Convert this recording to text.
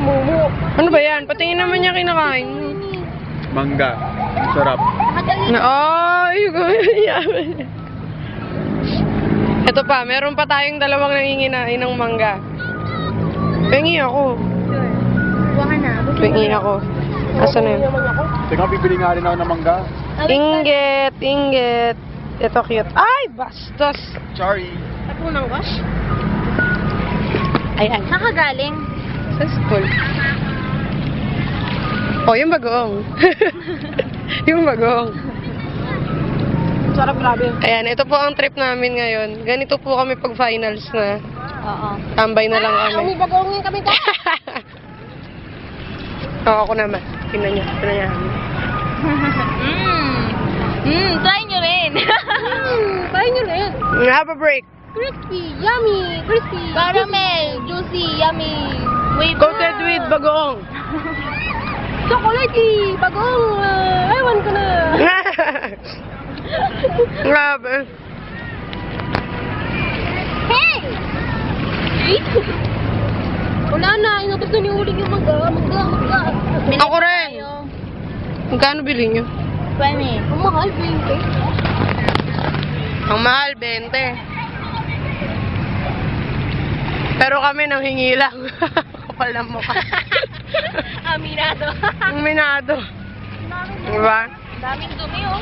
Mumu. Ano ba yan? Patingin naman niya kinakain mo. Mangga. Sarap. Ay, ito pa, meron pa tayong dalawang nanginginain ng mangga. Pengi ako. Kuha ka na. Pengi ako. Asan na yun? Teka, bibili nga rin ako ng mangga. Inggit, inggit. Ito cute. Ay, bastos. Sorry. Tapunang wash? Ayan. Nakagaling. Sa school. Oh, yung bagoong. Yung bagoong. Sarap, grabe. Ayan, ito po ang trip namin ngayon. Ganito po kami pag finals na. Oo. Tambay na lang kami. Umibagongin kami ka. Oo, ako naman. Tingnan niyo. Tingnan niyo. Try nyo rin. Try nyo rin. Have a break. Crispy, yummy, crispy. Caramel, juicy, yummy. Wait. Coated with bagoong. Chocolatey, bagong. Ewan ko na. Grabe. Hey! Wala na, inubos na ni Uling yung magga. Ako rin. Magkano bili niyo? 20. Ang mahal, 20. Ang mahal, 20. Pero kami nanghingi lang. Kapal ng mukha. Aminado. Aminado. Diba? Daming dumi, oh.